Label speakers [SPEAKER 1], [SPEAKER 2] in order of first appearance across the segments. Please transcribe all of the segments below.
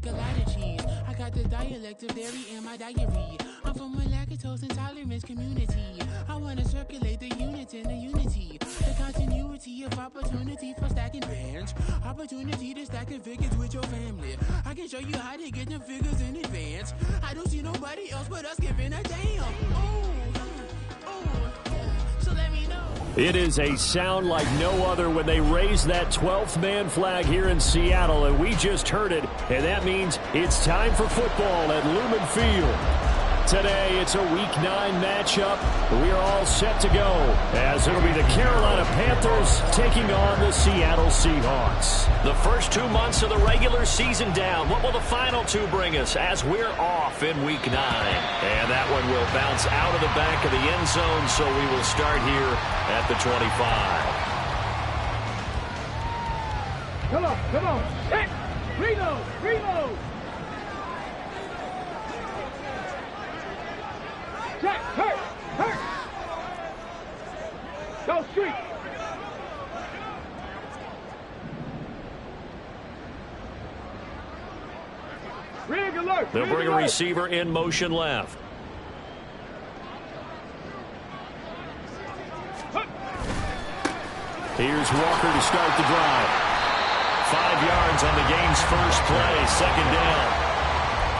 [SPEAKER 1] like a lot of cheese. I got the dialect of dairy in my diary. I'm from a lactose intolerance community. I wanna circulate the units in the unity. The continuity of opportunity for stacking bands. Opportunity to stack the figures with your family. I can show you how to get them figures in advance. I don't see nobody else but us giving a damn. So let me know.
[SPEAKER 2] It is a sound like no other when they raise that 12th man flag here in Seattle, and we just heard it, and that means it's time for football at Lumen Field. Today, it's a Week 9 matchup. We are all set to go, as it'll be the Carolina Panthers taking on the Seattle Seahawks. The first 2 months of the regular season down. What will the final 2 bring us as we're off in Week 9? And that one will bounce out of the back of the end zone, so we will start here at the 25.
[SPEAKER 3] Come on. Hey, reload. Jack, hurt. Go street. Rig alert.
[SPEAKER 2] They'll bring a receiver in motion left. Here's Walker to start the drive. 5 yards on the game's first play, second down.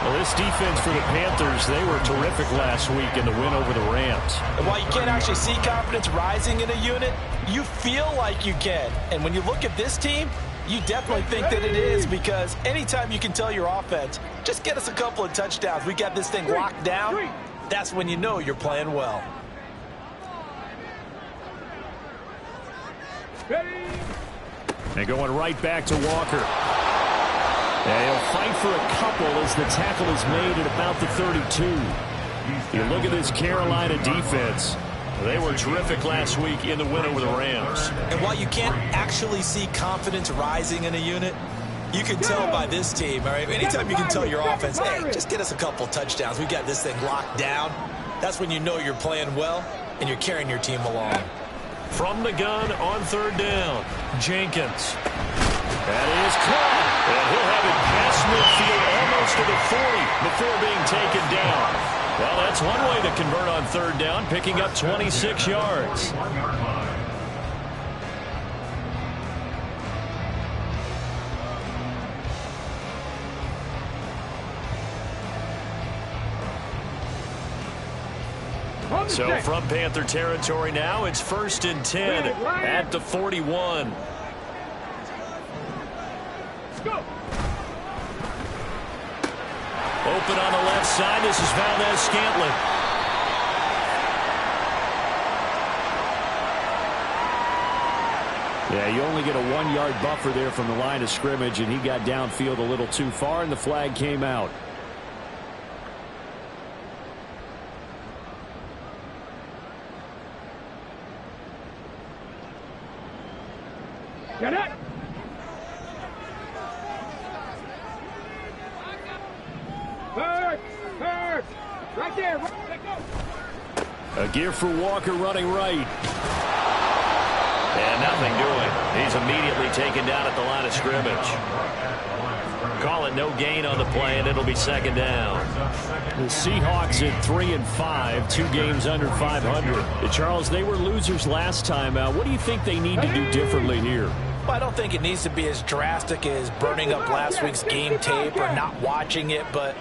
[SPEAKER 2] Well, this defense for the Panthers, they were terrific last week in the win over the Rams.
[SPEAKER 4] And while you can't actually see confidence rising in a unit, you feel like you can. And when you look at this team, you definitely think that it is, because anytime you can tell your offense, just get us a couple of touchdowns, we got this thing locked down, that's when you know you're playing well.
[SPEAKER 2] And going right back to Walker. And he'll fight for a couple as the tackle is made at about the 32. You look at this Carolina defense. They were terrific last week in the win over the Rams.
[SPEAKER 4] And while you can't actually see confidence rising in a unit, you can tell by this team, all right? Anytime you can tell your offense, hey, just get us a couple touchdowns, we got this thing locked down, that's when you know you're playing well and you're carrying your team along.
[SPEAKER 2] From the gun on third down, Jenkins. That is caught. And he'll have it past midfield almost to the 40 before being taken down. Well, that's one way to convert on third down, picking up 26 yards. So from Panther territory now, it's 1st and 10 at the 41. Open on the left side. This is Valdez-Scantling. Yeah, you only get a 1-yard buffer there from the line of scrimmage, and he got downfield a little too far, and the flag came out.
[SPEAKER 3] Get it! Hurt! Right there! Let go!
[SPEAKER 2] A gear for Walker running right. And nothing doing. He's immediately taken down at the line of scrimmage. Call it no gain on the play, and it'll be second down. The Seahawks at 3-5, 2 games under 500. Charles, they were losers last time out. What do you think they need to do differently here?
[SPEAKER 4] Well, I don't think it needs to be as drastic as burning up last week's game tape or not watching it, but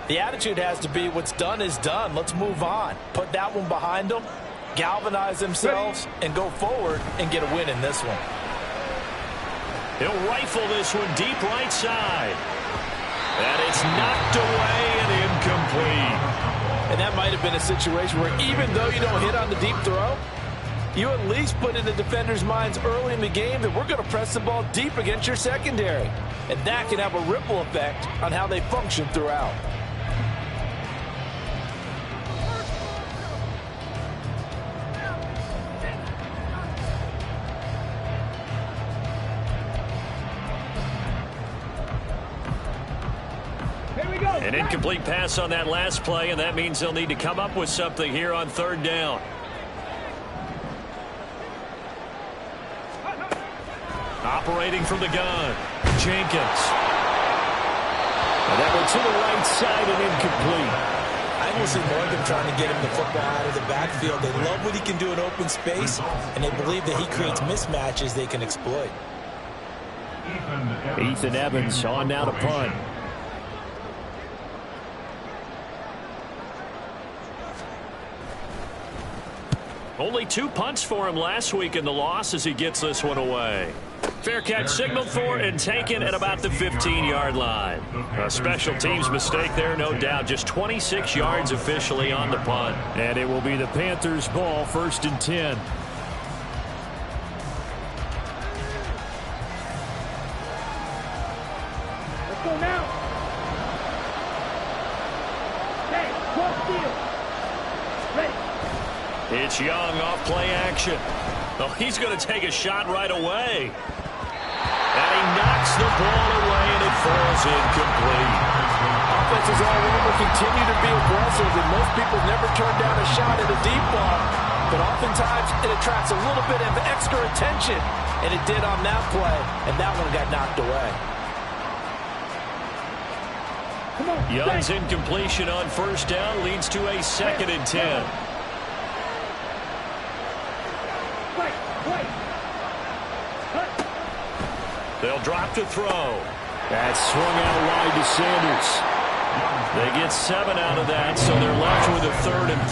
[SPEAKER 4] the attitude has to be what's done is done. Let's move on. Put that one behind them, galvanize themselves, and go forward and get a win in this one.
[SPEAKER 2] He'll rifle this one deep right side. And it's knocked away and incomplete.
[SPEAKER 4] And that might have been a situation where even though you don't hit on the deep throw, you at least put in the defenders' minds early in the game that we're going to press the ball deep against your secondary. And that can have a ripple effect on how they function throughout.
[SPEAKER 2] An incomplete pass on that last play, and that means they'll need to come up with something here on third down. Operating from the gun, Jenkins. And that one to the right side and incomplete.
[SPEAKER 4] I will see more of them trying to get him the football out of the backfield. They love what he can do in open space, and they believe that he creates mismatches they can exploit.
[SPEAKER 2] Ethan Evans on now to punt. Only 2 punts for him last week in the loss as he gets this one away. Fair catch signaled for and taken at about the 15-yard line. A special teams mistake there, no doubt. Just 26 yards officially on the punt. And it will be the Panthers' ball, 1st and 10.
[SPEAKER 3] Let's go now. Okay, cross field. Ready.
[SPEAKER 2] It's Young off play action. Oh, he's going to take a shot right away. And he knocks the ball away, and it falls incomplete.
[SPEAKER 5] Offenses all over continue to be aggressive, and most people never turn down a shot at a deep ball. But oftentimes, it attracts a little bit of extra attention, and it did on that play, and that one got knocked away.
[SPEAKER 3] Come on.
[SPEAKER 2] Young's incompletion on 1st down leads to a 2nd and 10. They'll drop to throw. That's swung out wide to Sanders. They get 7 out of that, so they're left with a 3rd and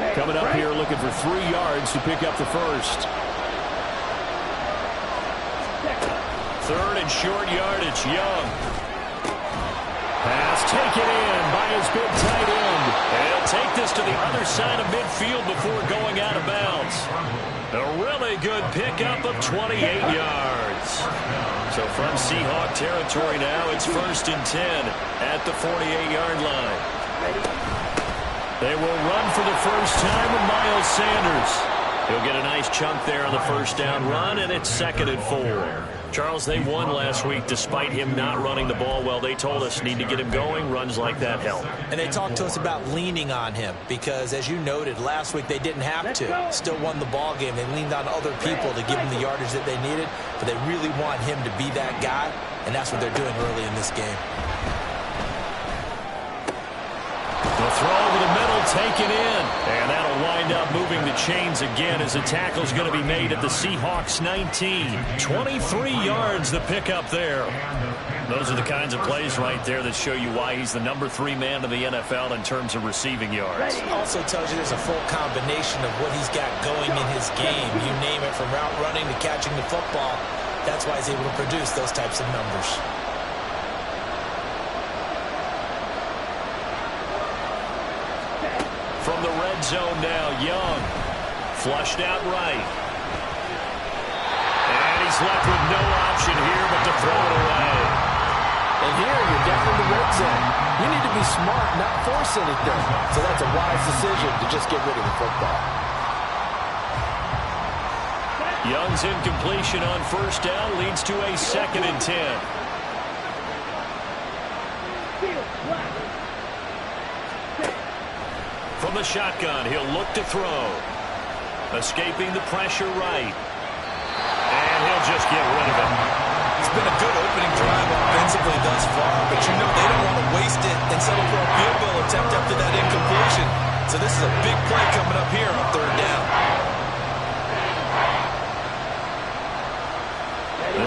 [SPEAKER 2] 3. Coming up here looking for 3 yards to pick up the 1st. 3rd and short yardage, Young. Pass taken in by his big tight end. And he'll take this to the other side of midfield before going out of bounds. A really good pickup of 28 yards. So from Seahawk territory now, it's 1st and 10 at the 48-yard line. They will run for the first time with Miles Sanders. He'll get a nice chunk there on the 1st down run, and it's 2nd and 4. Charles, they won last week despite him not running the ball well. They told us need to get him going. Runs like that help.
[SPEAKER 4] And they talked to us about leaning on him because, as you noted, last week they didn't have to. Still won the ball game. They leaned on other people to give him the yardage that they needed, but they really want him to be that guy, and that's what they're doing early in this game.
[SPEAKER 2] The throw over the middle taken in. And that'll wind up moving the chains again as the tackle's going to be made at the Seahawks 19. 23 yards the pickup there. Those are the kinds of plays right there that show you why he's the number 3 man in the NFL in terms of receiving yards.
[SPEAKER 4] It also tells you there's a full combination of what he's got going in his game. You name it, from route running to catching the football. That's why he's able to produce those types of numbers.
[SPEAKER 2] From the red zone now, Young. Flushed out right. And he's left with no option here but to throw it away.
[SPEAKER 5] And here you're down in the red zone. You need to be smart, not force anything. So that's a wise decision to just get rid of the football.
[SPEAKER 2] Young's incompletion on 1st down leads to a 2nd and 10. From the shotgun, he'll look to throw. Escaping the pressure right. And he'll just get rid of it.
[SPEAKER 4] It's been a good opening drive offensively thus far, but you know they don't want to waste it and settle for a field goal attempt after that incompletion. So this is a big play coming up here on 3rd down.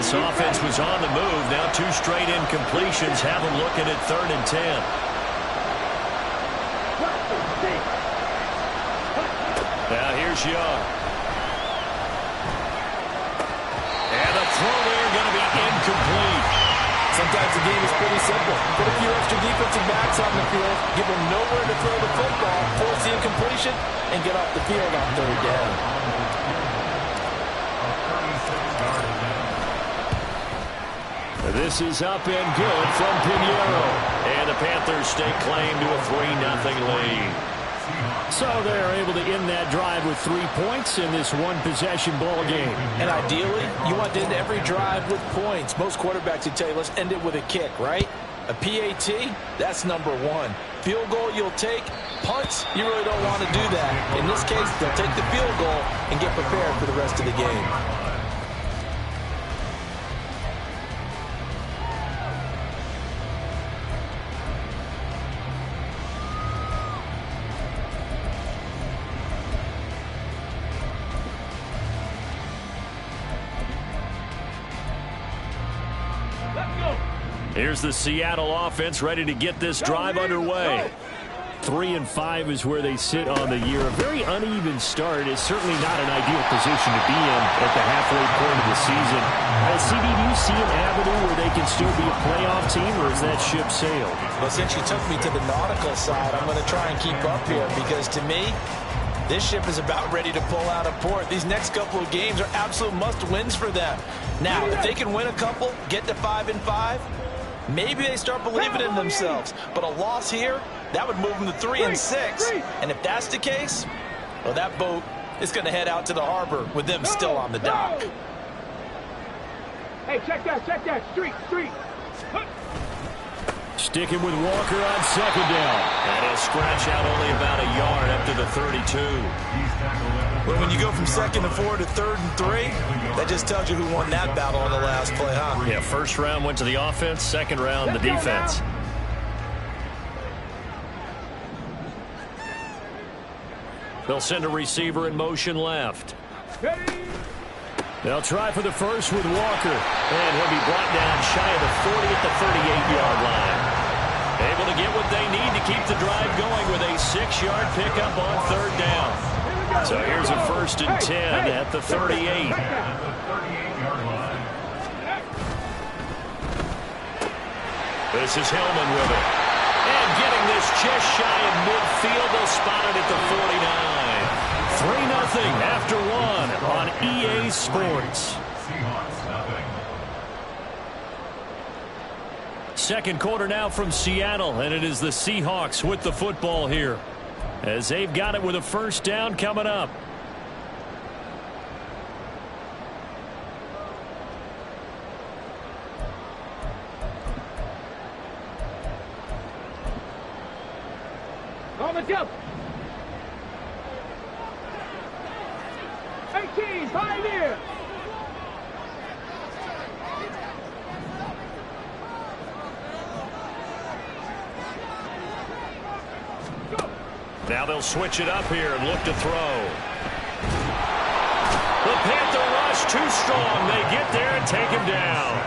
[SPEAKER 2] This offense was on the move. Now 2 straight incompletions have them looking at 3rd and 10. Now here's Young. And the throw there going to be incomplete.
[SPEAKER 5] Sometimes the game is pretty simple. Put a few extra defensive backs on the field, give them nowhere to throw the football, force the incompletion, and get off the field on 3rd down.
[SPEAKER 2] This is up and good from Pinheiro. And the Panthers stake claim to a 3-0 lead. So they're able to end that drive with 3 points in this one-possession ball game.
[SPEAKER 5] And ideally, you want to end every drive with points. Most quarterbacks would tell you, let's end it with a kick, right? A PAT, that's number 1.
[SPEAKER 4] field goal you'll take. Punts, you really don't want to do that. In this case, they'll take the field goal and get prepared for the rest of the game.
[SPEAKER 2] Here's the Seattle offense ready to get this drive underway. 3-5 is where they sit on the year. A very uneven start is certainly not an ideal position to be in at the halfway point of the season. CD, do you see an avenue where they can still be a playoff team, or is that ship sailed?
[SPEAKER 4] Well, since you took me to the nautical side, I'm going to try and keep up here because to me, this ship is about ready to pull out of port. These next couple of games are absolute must-wins for them. Now, if they can win a couple, get to 5-5, maybe they start believing in themselves. But a loss here, that would move them to 3-6. And if that's the case, well, that boat is going to head out to the harbor with them still on the dock.
[SPEAKER 3] Hey, check that, street.
[SPEAKER 2] Sticking with Walker on second down. And he'll scratch out only about a yard after the 32.
[SPEAKER 4] Well, when you go from 2nd and 4 to 3rd and 3, that just tells you who won that battle on the last play, huh?
[SPEAKER 2] Yeah, first round went to the offense, second round the defense. They'll send a receiver in motion left. They'll try for the first with Walker. And he'll be brought down shy of the 40 at the 38-yard line. Able to get what they need to keep the drive going with a 6-yard pickup on 3rd down. So here's a 1st and 10 at the 38. This is Hillman with it. And getting this just shy of midfield. They'll spot it at the 49. 3-0 after 1 on EA Sports. Second quarter now from Seattle, and it is the Seahawks with the football here, as they've got it with a 1st down coming up.
[SPEAKER 3] On the jump. 18, Pioneer.
[SPEAKER 2] Now they'll switch it up here and look to throw. The Panther rush too strong. They get there and take him down.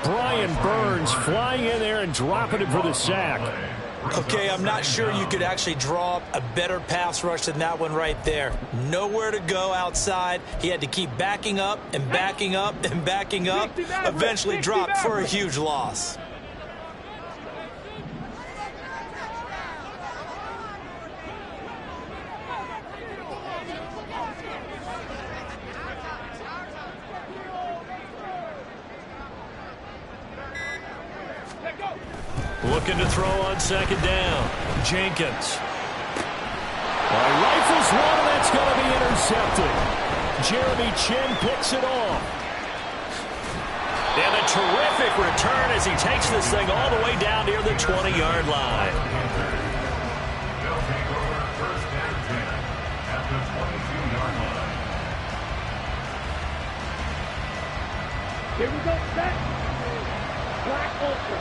[SPEAKER 2] Brian Burns flying in there and dropping it for the sack.
[SPEAKER 4] Okay, I'm not sure you could actually draw up a better pass rush than that one right there. Nowhere to go outside. He had to keep backing up and backing up and backing up. Eventually dropped for a huge loss.
[SPEAKER 2] Looking to throw on 2nd down. Jenkins. Rifles one, and that's going to be intercepted. Jeremy Chin picks it off. And a terrific return as he takes this thing all the way down near the 20-yard line.
[SPEAKER 6] They'll take over 1st and 10 at the 22-yard line.
[SPEAKER 3] Here we go, set. Black Ultra.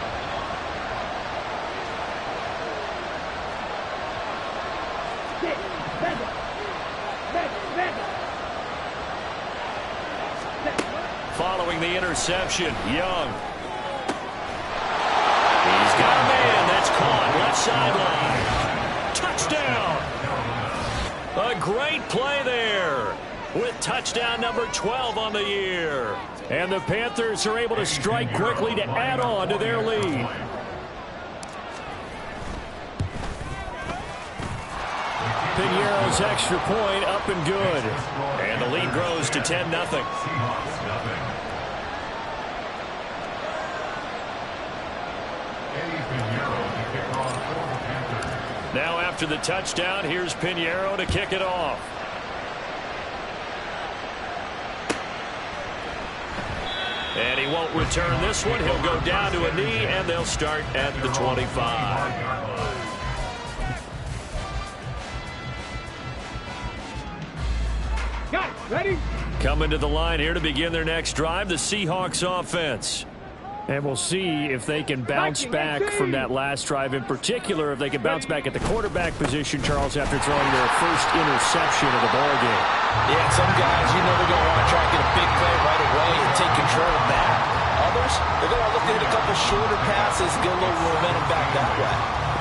[SPEAKER 2] Following the interception, Young. He's got a man. That's caught. Left sideline. Touchdown. A great play there with touchdown number 12 on the year. And the Panthers are able to strike quickly to add on to their lead. Pinheiro's extra point up and good. And the lead grows to 10-0. Now after the touchdown, here's Pinheiro to kick it off. And he won't return this one. He'll go down to a knee, and they'll start at the 25.
[SPEAKER 3] Ready?
[SPEAKER 2] Coming to the line here to begin their next drive, the Seahawks offense. And we'll see if they can bounce back from that last drive. In particular, if they can bounce back at the quarterback position, Charles, after throwing their first interception of the ballgame.
[SPEAKER 4] Yeah, some guys, you know, they're going to want to try to get a big play right away and take control of that. Others, they're going to look to hit a couple shorter passes, get a little momentum back that way.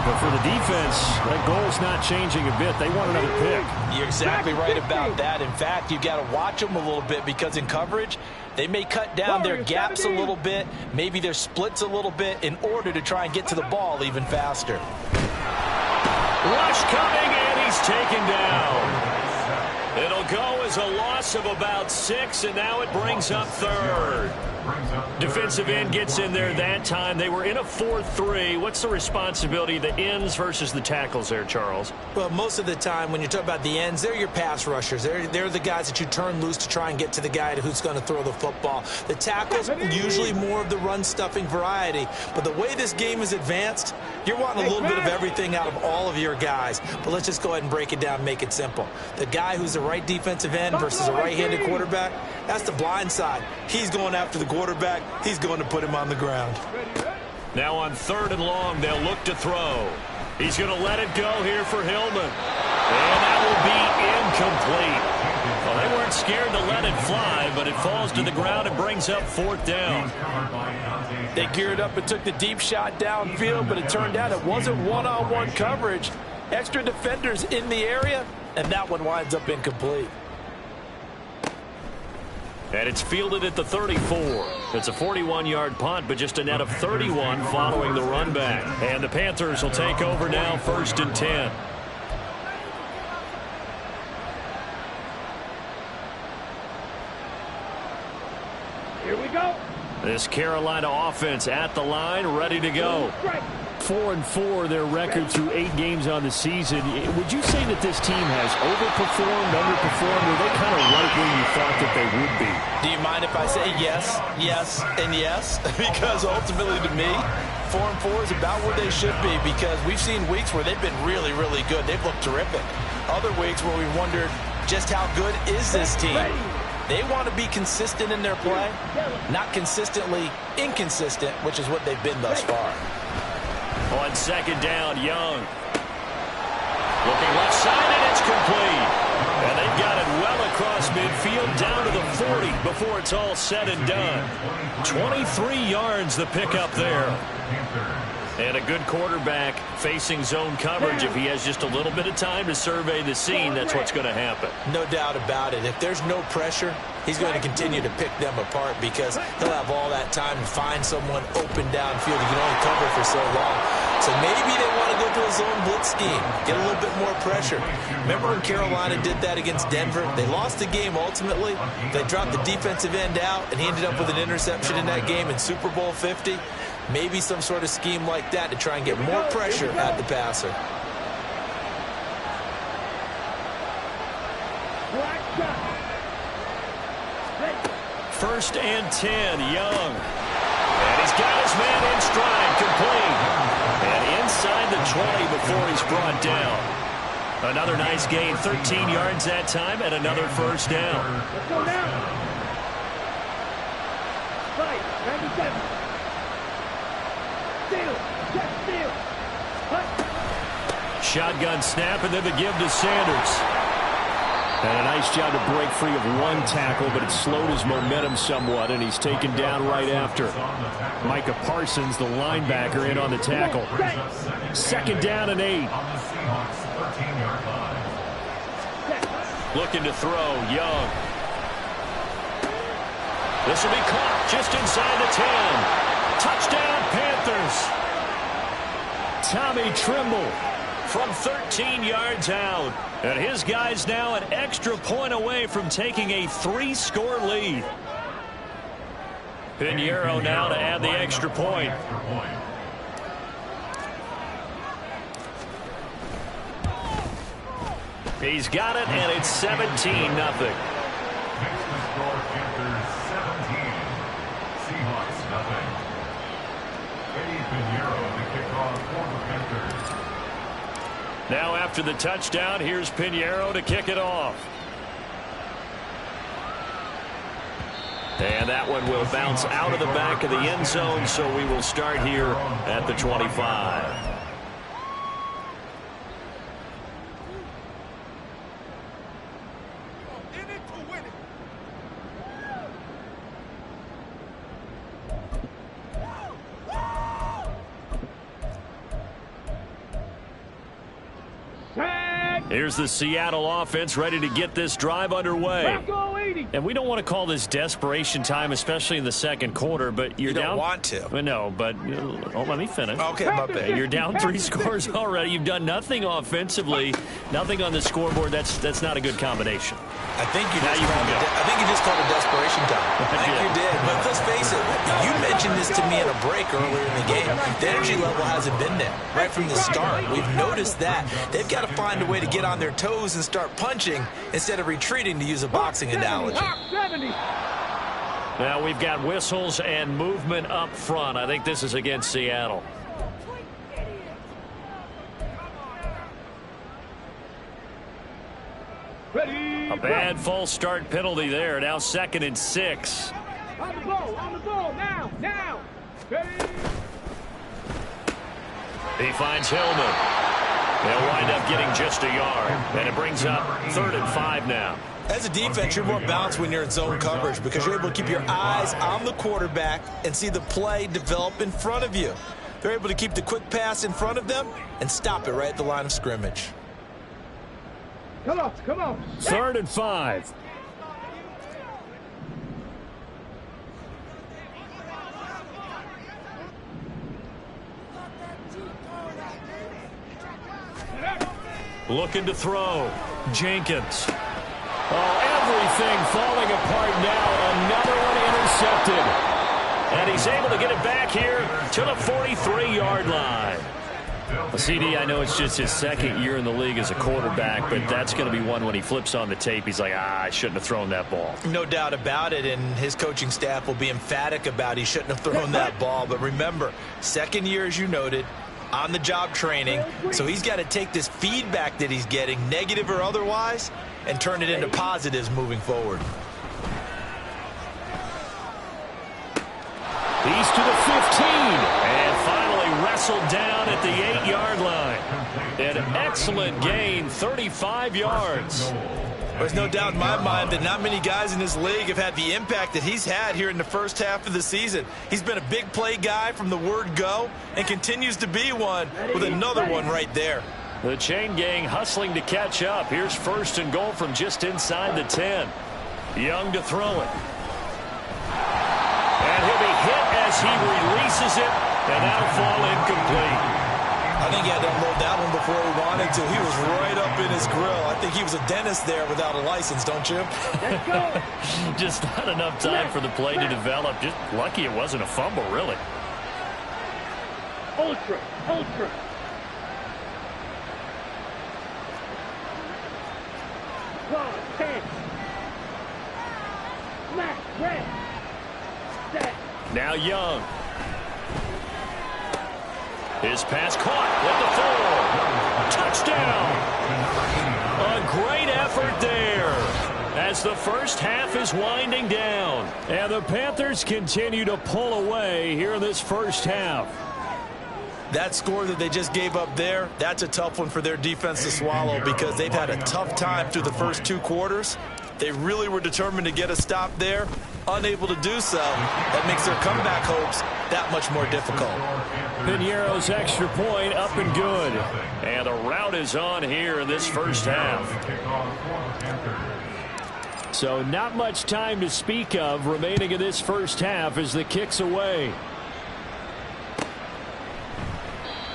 [SPEAKER 2] But for the defense, that goal's not changing a bit. They want another pick.
[SPEAKER 4] You're exactly right about that. In fact, you've got to watch them a little bit because in coverage, they may cut down their gaps a little bit, maybe their splits a little bit in order to try and get to the ball even faster.
[SPEAKER 2] Rush coming, and he's taken down. It'll go as a loss of about 6, and now it brings up third. Defensive end gets in there that time. They were in a 4-3. What's the responsibility of the ends versus the tackles there, Charles?
[SPEAKER 4] Well, most of the time when you talk about the ends, they're your pass rushers. They're the guys that you turn loose to try and get to the guy who's going to throw the football. The tackles, usually more of the run-stuffing variety. But the way this game is advanced, you're wanting a little bit of everything out of all of your guys. But let's just go ahead and break it down and make it simple. The guy who's the right defensive end versus a right-handed quarterback, that's the blind side. He's going after the quarterback. He's going to put him on the ground.
[SPEAKER 2] Now on 3rd and long, they'll look to throw. He's going to let it go here for Hillman. And that will be incomplete. Well, they weren't scared to let it fly, but it falls to the ground and brings up 4th down.
[SPEAKER 5] They geared up and took the deep shot downfield, but it turned out it wasn't one-on-one coverage. Extra defenders in the area, and that one winds up incomplete.
[SPEAKER 2] And it's fielded at the 34. It's a 41-yard punt, but just a net of 31 following the run back. And the Panthers will take over now, 1st and 10.
[SPEAKER 3] Here we go.
[SPEAKER 2] This Carolina offense at the line, ready to go. 4-4 their record through 8 games on the season. Would you say that this team has overperformed, underperformed, or are they kind of right where you thought that they would be?
[SPEAKER 4] Do you mind if I say yes, yes, and yes? Because ultimately to me, 4-4 is about where they should be because we've seen weeks where they've been really, really good. They've looked terrific. Other weeks where we wondered just how good is this team? They want to be consistent in their play, not consistently inconsistent, which is what they've been thus far.
[SPEAKER 2] On 2nd down, Young. Looking left side, and it's complete. And they've got it well across midfield, down to the 40 before it's all said and done. 23 yards the pickup there. And a good quarterback facing zone coverage. If he has just a little bit of time to survey the scene, that's what's going to happen.
[SPEAKER 4] No doubt about it. If there's no pressure, he's going to continue to pick them apart because he'll have all that time to find someone open downfield. You can only cover for so long. So maybe they want to go to a zone blitz scheme, get a little bit more pressure. Remember when Carolina did that against Denver? They lost the game ultimately. They dropped the defensive end out, and he ended up with an interception in that game in Super Bowl 50. Maybe some sort of scheme like that to try and get more pressure at the passer.
[SPEAKER 2] First and 10, Young. And he's got his man in stride, complete. And inside the 20 before he's brought down. Another nice gain, 13 yards that time, and another 1st down.
[SPEAKER 3] Let's go now. Right, 97.
[SPEAKER 2] Shotgun snap, and then the give to Sanders. And a nice job to break free of one tackle, but it slowed his momentum somewhat, and he's taken down right after. Micah Parsons, the linebacker, in on the tackle. 2nd down and 8. Looking to throw, Young. This will be caught just inside the 10. Touchdown, Panthers. Tommy Trimble from 13 yards out. And his guys now an extra point away from taking a 3-score lead. Pinheiro now to add the extra point. He's got it, and it's 17-0. Now after the touchdown, here's Pinheiro to kick it off. And that one will bounce out of the back of the end zone, so we will start here at the 25. Here's the Seattle offense ready to get this drive underway. And we don't want to call this desperation time, especially in the second quarter, but you're down.
[SPEAKER 4] You don't want to.
[SPEAKER 2] No, but let me finish.
[SPEAKER 4] Okay, my bad.
[SPEAKER 2] You're down 3 scores already. You've done nothing offensively, nothing on the scoreboard. That's not a good combination.
[SPEAKER 4] I think you just called it desperation time. I think you did. But let's face it, you mentioned this to me in a break earlier in the game. The energy level hasn't been there right from the start. We've noticed that. They've got to find a way to get on their toes and start punching instead of retreating, to use a boxing analogy.
[SPEAKER 2] Now we've got whistles and movement up front. I think this is against Seattle. A bad false start penalty there. Now 2nd and 6.
[SPEAKER 3] On the ball, now. Ready.
[SPEAKER 2] He finds Hillman. They'll wind up getting just a yard. And it brings up 3rd and 5 now.
[SPEAKER 4] As a defense, you're more balanced when you're in zone coverage because you're able to keep your eyes on the quarterback and see the play develop in front of you. They're able to keep the quick pass in front of them and stop it right at the line of scrimmage.
[SPEAKER 3] Come on.
[SPEAKER 2] 3rd and 5. Looking to throw. Jenkins. Oh, everything falling apart now. Another one intercepted. And he's able to get it back here to the 43-yard line. Well, CD, I know it's just his 2nd year in the league as a quarterback, but that's going to be one when he flips on the tape. He's like, I shouldn't have thrown that ball.
[SPEAKER 4] No doubt about it, and his coaching staff will be emphatic about he shouldn't have thrown that ball. But remember, 2nd year, as you noted, on-the-job training, so he's got to take this feedback that he's getting, negative or otherwise, and turn it into positives moving forward.
[SPEAKER 2] He's to the 15, and finally wrestled down at the 8-yard line. An excellent gain, 35 yards.
[SPEAKER 4] There's no doubt in my mind that not many guys in this league have had the impact that he's had here in the first half of the season. He's been a big play guy from the word go and continues to be one with another one right there.
[SPEAKER 2] The chain gang hustling to catch up. Here's 1st and goal from just inside the 10. Young to throw it. And he'll be hit as he releases it, and that'll fall incomplete.
[SPEAKER 4] I think he had to unload that one before he wanted to. He was right up in his grill. I think he was a dentist there without a license, don't you?
[SPEAKER 3] Let's go.
[SPEAKER 2] Just not enough time for the play to develop. Just lucky it wasn't a fumble, really.
[SPEAKER 3] Ultra. One, 10. Smack, red. Set.
[SPEAKER 2] Now Young. His pass caught at the 4. Touchdown. A great effort there as the first half is winding down. And the Panthers continue to pull away here in this first half.
[SPEAKER 4] That score that they just gave up there, that's a tough one for their defense to swallow because they've had a tough time through the first 2 quarters. They really were determined to get a stop there, unable to do so. That makes their comeback hopes that much more difficult.
[SPEAKER 2] Piñeiro's extra point up and good. And the route is on here in this first half. So not much time to speak of remaining in this first half as the kick's away.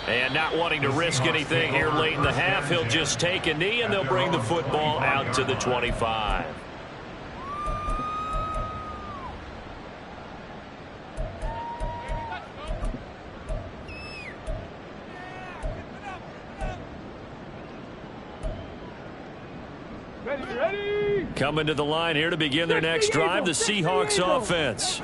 [SPEAKER 2] And not wanting to risk anything here late in the half, he'll just take a knee and they'll bring the football out to the 25.
[SPEAKER 3] Ready.
[SPEAKER 2] Coming to the line here to begin their next drive, the Seahawks offense.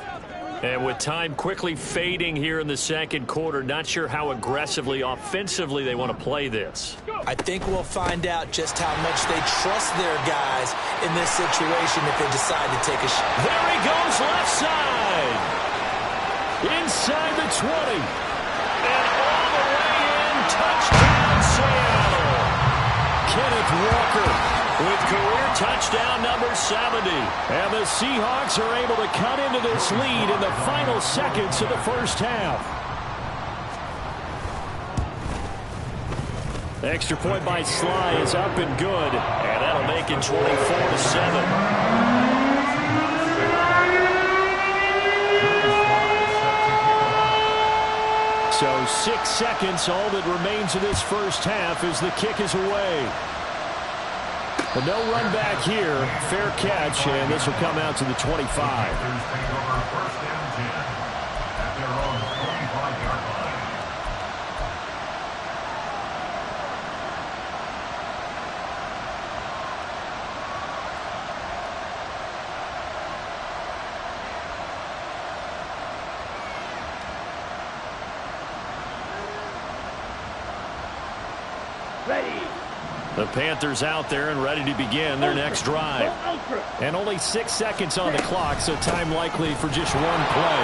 [SPEAKER 2] And with time quickly fading here in the second quarter, not sure how aggressively, offensively they want to play this.
[SPEAKER 4] I think we'll find out just how much they trust their guys in this situation if they decide to take a shot.
[SPEAKER 2] There he goes, left side. Inside the 20. And all the way in, touchdown Seattle. Kenneth Walker with career touchdown number 70. And the Seahawks are able to cut into this lead in the final seconds of the first half. Extra point by Sly is up and good. And that'll make it 24-7. So 6 seconds, all that remains of this first half as the kick is away. But no run back here. Fair catch, and this will come out to the 25. The Panthers out there and ready to begin their next drive. And only 6 seconds on the clock, so time likely for just one play.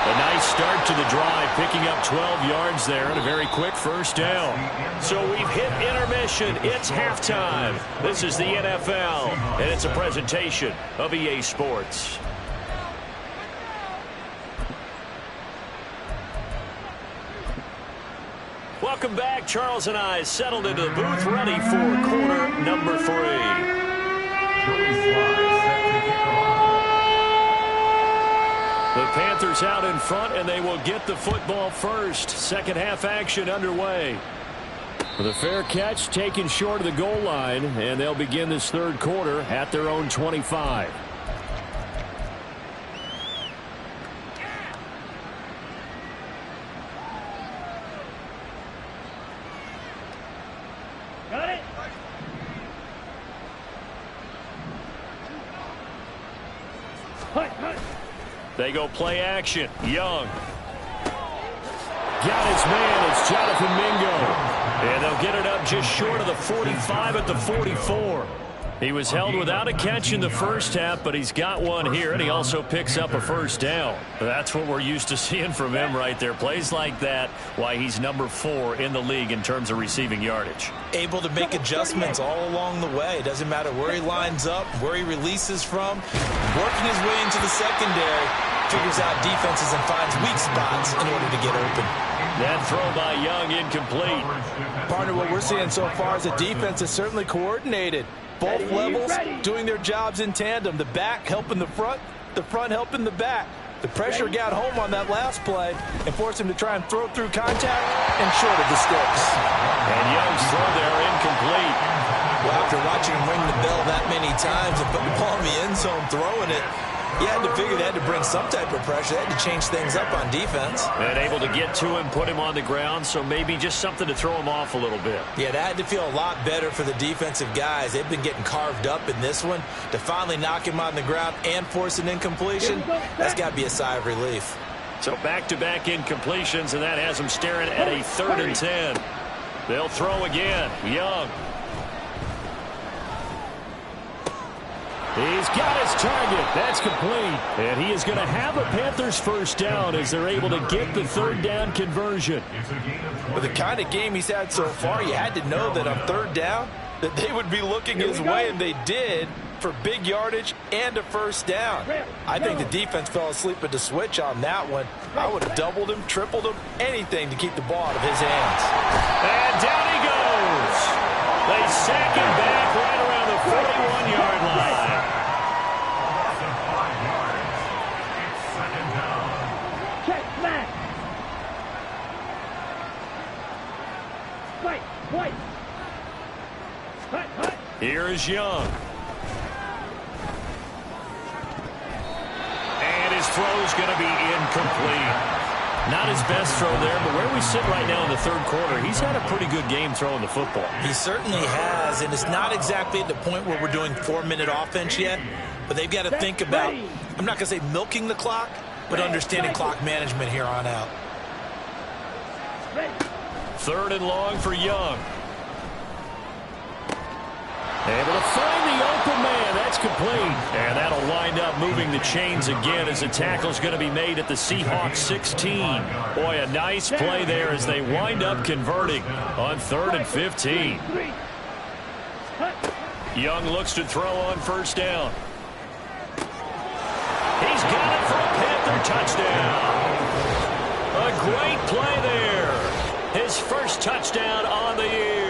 [SPEAKER 2] A nice start to the drive, picking up 12 yards there and a very quick first down. So we've hit intermission. It's halftime. This is the NFL, and it's a presentation of EA Sports. Welcome back. Charles and I settled into the booth, ready for quarter number 3. The Panthers out in front, and they will get the football first. Second half action underway. The fair catch taken short of the goal line, and they'll begin this third quarter at their own 25. They go play action. Young. Got his man. It's Jonathan Mingo. And they'll get it up just short of the 45 at the 44. He was held without a catch in the first half, but he's got one here, and he also picks up a first down. That's what we're used to seeing from him right there. Plays like that, why he's number 4 in the league in terms of receiving yardage.
[SPEAKER 4] Able to make adjustments all along the way. Doesn't matter where he lines up, where he releases from. Working his way into the secondary, figures out defenses and finds weak spots in order to get open.
[SPEAKER 2] That throw by Young incomplete.
[SPEAKER 5] Partner, what we're seeing so far is the defense is certainly coordinated. Both levels doing their jobs in tandem. The back helping the front helping the back. The pressure got home on that last play and forced him to try and throw through contact and short of the sticks.
[SPEAKER 2] And Young's throw there incomplete.
[SPEAKER 4] Well, after watching him ring the bell that many times and put the ball in the end zone throwing it, you had to figure they had to bring some type of pressure. They had to change things up on defense.
[SPEAKER 2] And able to get to him, put him on the ground, so maybe just something to throw him off a little bit.
[SPEAKER 4] Yeah, that had to feel a lot better for the defensive guys. They've been getting carved up in this one. To finally knock him on the ground and force an incompletion, that's got to be a sigh of relief.
[SPEAKER 2] So back-to-back incompletions, and that has them staring at a 3rd and 10. They'll throw again. Young. He's got his target. That's complete. And he is going to have a Panthers first down as they're able to get the 3rd down conversion.
[SPEAKER 5] With the kind of game he's had so far, you had to know that on 3rd down that they would be looking his way, and they did, for big yardage and a first down. I think the defense fell asleep at the switch on that one. I would have doubled him, tripled him, anything to keep the ball out of his hands.
[SPEAKER 2] And down he goes. They sack him back right around the 41-yard line. Here is Young. And his throw is going to be incomplete. Not his best throw there, but where we sit right now in the 3rd quarter, he's had a pretty good game throwing the football.
[SPEAKER 4] He certainly has, and it's not exactly at the point where we're doing 4-minute offense yet, but they've got to think about I'm not going to say milking the clock, but understanding clock management here on out.
[SPEAKER 2] 3rd and long for Young. Able to find the open man. That's complete. And that'll wind up moving the chains again as the tackle's going to be made at the Seahawks 16. Boy, a nice play there as they wind up converting on 3rd and 15. Young looks to throw on 1st down. He's got it for a Panther touchdown. A great play there. His first touchdown on the year.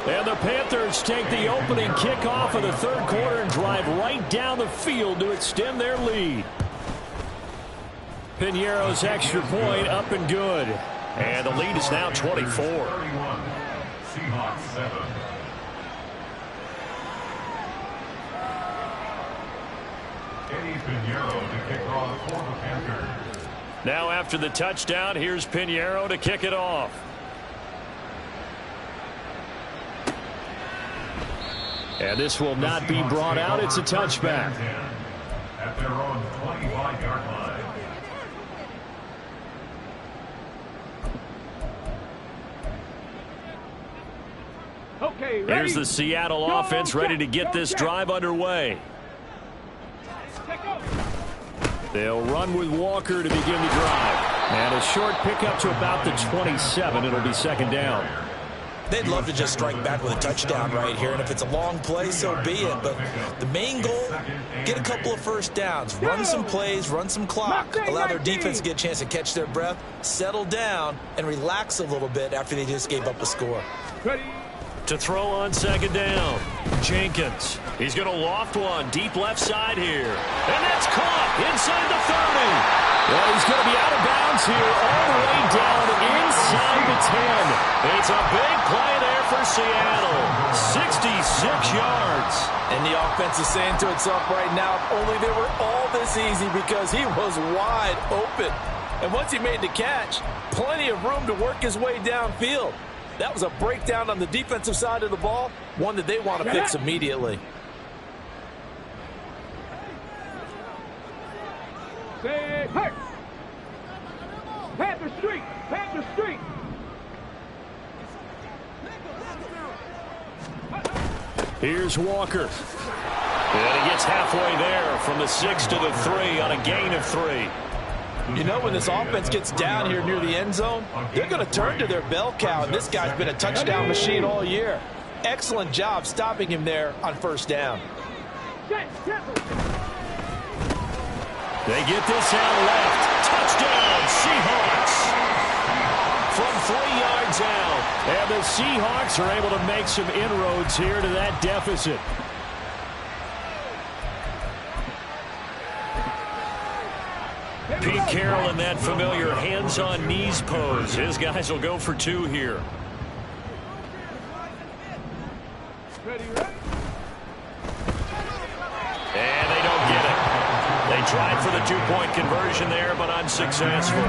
[SPEAKER 2] And the Panthers take the opening kickoff of the 3rd quarter and drive right down the field to extend their lead. Piñeiro's extra point up and good. And the lead is now 24.
[SPEAKER 6] 31. Seahawks 7. Eddie Piñeiro to kick off for the Panthers.
[SPEAKER 2] Now after the touchdown, here's Piñeiro to kick it off. And this will not be brought out. It's a touchback.
[SPEAKER 6] At their own 25-yard line.
[SPEAKER 3] Okay, ready?
[SPEAKER 2] Here's the Seattle offense ready to get this drive underway. They'll run with Walker to begin the drive. And a short pickup to about the 27. It'll be 2nd down.
[SPEAKER 4] They'd love to just strike back with a touchdown right here, and if it's a long play, so be it. But the main goal, get a couple of 1st downs, run some plays, run some clock, allow their defense to get a chance to catch their breath, settle down, and relax a little bit after they just gave up a score.
[SPEAKER 2] To throw on 2nd down, Jenkins. He's going to loft one deep left side here. And that's caught inside the 30. Well, he's going to be out of bounds here all the way down inside the 10. It's a big play there for Seattle. 66 yards.
[SPEAKER 5] And the offense is saying to itself right now, if only they were all this easy, because he was wide open. And once he made the catch, plenty of room to work his way downfield. That was a breakdown on the defensive side of the ball, one that they want to fix immediately.
[SPEAKER 3] Say, hey! Panther Street! Panther Street!
[SPEAKER 2] Here's Walker. And he gets halfway there from the 6 to the 3 on a gain of 3.
[SPEAKER 5] You know, when this offense gets down here near the end zone, they're going to turn to their bell cow, and this guy's been a touchdown machine all year. Excellent job stopping him there on 1st down.
[SPEAKER 2] They get this out left. Touchdown, Seahawks. From 3 yards out. And the Seahawks are able to make some inroads here to that deficit. Pete Carroll in that familiar hands-on knees pose. His guys will go for 2 here. And they don't get it. They tried for the 2-point conversion there, but unsuccessful.